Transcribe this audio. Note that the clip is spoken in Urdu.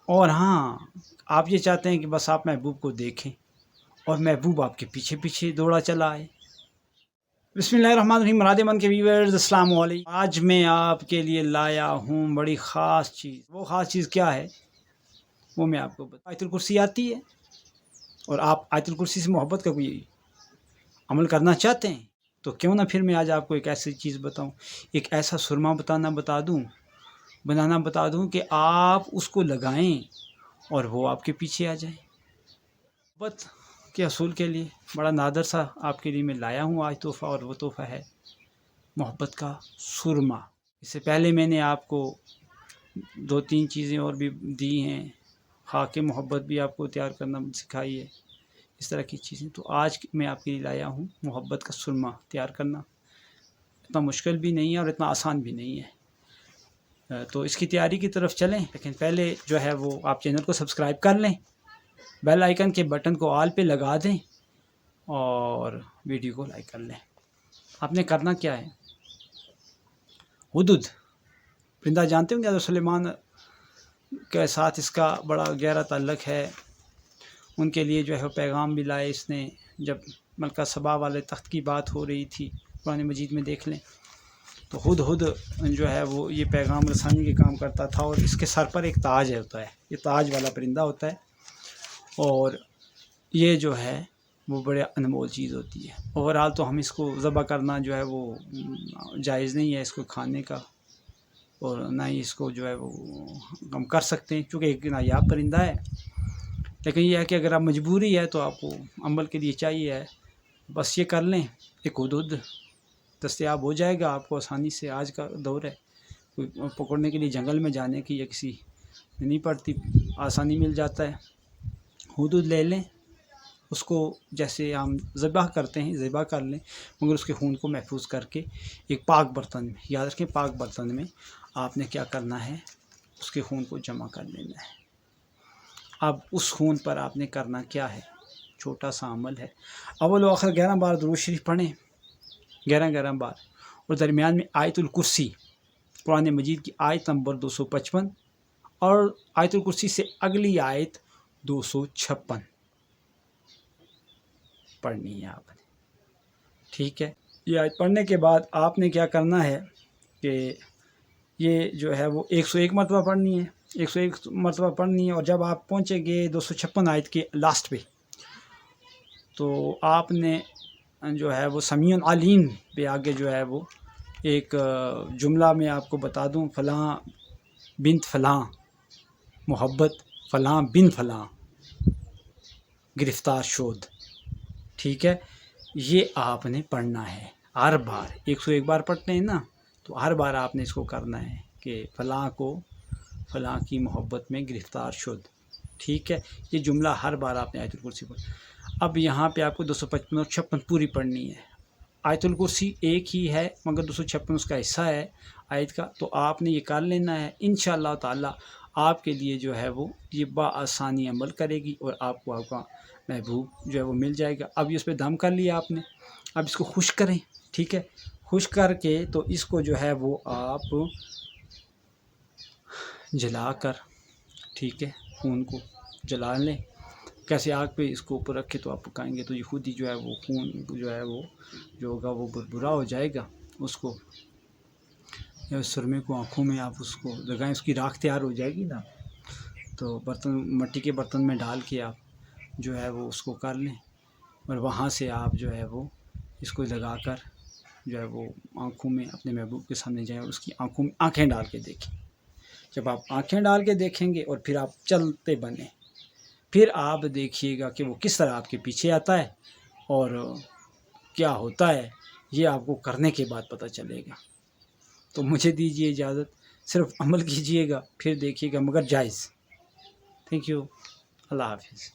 اور ہاں، آپ یہ چاہتے ہیں کہ بس آپ محبوب کو دیکھیں اور محبوب آپ کے پیچھے پیچھے دوڑا چلا آئے۔ بسم اللہ الرحمن الرحیم، رادھے من کے ویورز، السلام علیکم۔ آج میں آپ کے لیے لایا ہوں بڑی خاص چیز۔ وہ خاص چیز کیا ہے وہ میں آپ کو بتا۔ آیت الکرسی آتی ہے اور آپ آیت الکرسی سے محبت کا کوئی عمل کرنا چاہتے ہیں تو کیوں نہ پھر میں آج آپ کو ایک ایسی چیز بتاؤں، ایک ایسا سرما بنانا بتا دوں کہ آپ اس کو لگائیں اور وہ آپ کے پیچھے آ جائے۔ محبت کے اصول کے لیے بڑا نادر سا آپ کے لیے میں لایا ہوں آج تحفہ، اور وہ تحفہ ہے محبت کا سرما۔ اس سے پہلے میں نے آپ کو 2-3 چیزیں اور بھی دی ہیں، خاک محبت بھی آپ کو تیار کرنا سکھائی ہے، اس طرح کی چیزیں۔ تو آج میں آپ کے لیے لایا ہوں محبت کا سرما تیار کرنا۔ اتنا مشکل بھی نہیں ہے اور اتنا آسان بھی نہیں ہے، تو اس کی تیاری کی طرف چلیں۔ لیکن پہلے جو ہے وہ آپ چینل کو سبسکرائب کر لیں، بیل آئیکن کے بٹن کو آل پہ لگا دیں اور ویڈیو کو لائک کر لیں۔ آپ نے کرنا کیا ہے، ہدہد پرندہ جانتے ہوں گے، حضرت سلیمان کے ساتھ اس کا بڑا گہرا تعلق ہے۔ ان کے لیے جو ہے وہ پیغام بھی لائے اس نے، جب ملکہ سبا والے تخت کی بات ہو رہی تھی، قرآن مجید میں دیکھ لیں تو ہدہد جو ہے وہ یہ پیغام رسانی کے کام کرتا تھا، اور اس کے سر پر ایک تاج ہوتا ہے، یہ تاج والا پرندہ ہوتا ہے، اور یہ جو ہے وہ بڑے انمول چیز ہوتی ہے۔ اوورال تو ہم اس کو ذبح کرنا جو ہے وہ جائز نہیں ہے، اس کو کھانے کا، اور نہ ہی اس کو جو ہے وہ ہم کر سکتے ہیں چونکہ ایک نایاب پرندہ ہے۔ لیکن یہ ہے کہ اگر آپ مجبوری ہے تو آپ کو عمل کے لیے چاہیے ہے، بس یہ کر لیں، ایک ہدہد دستیاب ہو جائے گا آپ کو آسانی سے۔ آج کا دور ہے، کوئی پکڑنے کے لیے جنگل میں جانے کی یا کسی نہیں پڑتی، آسانی مل جاتا ہے۔ ہدہد لے لیں، اس کو جیسے ہم ذبح کرتے ہیں ذبح کر لیں، مگر اس کے خون کو محفوظ کر کے ایک پاک برتن میں، یاد رکھیں پاک برتن میں آپ نے کیا کرنا ہے، اس کے خون کو جمع کر لینا ہے۔ اب اس خون پر آپ نے کرنا کیا ہے، چھوٹا سا عمل ہے۔ اول و آخر 11 بار درود شریف پڑھیں، 11 بار، اور درمیان میں آیت الکرسی، قرآن مجید کی آیت نمبر 255 اور آیت الکرسی سے اگلی آیت 256 پڑھنی ہے آپ نے، ٹھیک ہے۔ یہ آیت پڑھنے کے بعد آپ نے کیا کرنا ہے کہ یہ جو ہے وہ 101 مرتبہ پڑھنی ہے، 101 مرتبہ پڑھنی ہے، اور جب آپ پہنچیں گے 256 آیت کے لاسٹ پہ تو آپ نے جو ہے وہ سمیع علیم پہ آگے جو ہے وہ ایک جملہ میں آپ کو بتا دوں، فلاں بنت فلاں محبت فلاں بن فلاں گرفتار شود، ٹھیک ہے۔ یہ آپ نے پڑھنا ہے ہر بار، 101 بار پڑھتے ہیں نا، تو ہر بار آپ نے اس کو کرنا ہے کہ فلاں کو فلاں کی محبت میں گرفتار شد، ٹھیک ہے۔ یہ جملہ ہر بار آپ نے آیت الکرسی پڑھ۔ اب یہاں پہ آپ کو 255 اور 56 پوری پڑھنی ہے۔ آیت الکرسی ایک ہی ہے مگر 256 اس کا حصہ ہے آیت کا، تو آپ نے یہ کر لینا ہے۔ انشاءاللہ تعالی آپ کے لیے جو ہے وہ یہ بآسانی عمل کرے گی، اور آپ کو آپ کا محبوب جو ہے وہ مل جائے گا۔ اب اس پہ دم کر لیا آپ نے، اب اس کو خشک کریں، ٹھیک ہے۔ خشک کر کے تو اس کو جو ہے وہ آپ جلا کر، ٹھیک ہے، خون کو جلا لیں۔ کیسے آگ پہ اس کو اوپر رکھے تو آپ پکائیں گے تو یہ خود ہی جو ہے وہ خون جو ہے وہ جو ہوگا وہ بربرا ہو جائے گا۔ اس کو یا سرمے کو آنکھوں میں آپ اس کو لگائیں، اس کی راکھ تیار ہو جائے گی نا، تو برتن مٹی کے برتن میں ڈال کے آپ جو ہے وہ اس کو کر لیں، اور وہاں سے آپ جو ہے وہ اس کو لگا کر جو ہے وہ آنکھوں میں اپنے محبوب کے سامنے جائیں اور اس کی آنکھوں میں آنکھیں ڈال کے دیکھیں۔ جب آپ آنکھیں ڈال کے دیکھیں گے اور پھر آپ چلتے بنیں، پھر آپ دیکھیے گا کہ وہ کس طرح آپ کے پیچھے آتا ہے اور کیا ہوتا ہے، یہ آپ کو کرنے کے بعد پتہ چلے گا۔ تو مجھے دیجیے اجازت، صرف عمل کیجیے گا، پھر دیکھیے گا، مگر جائز۔ تھینک یو، اللہ حافظ۔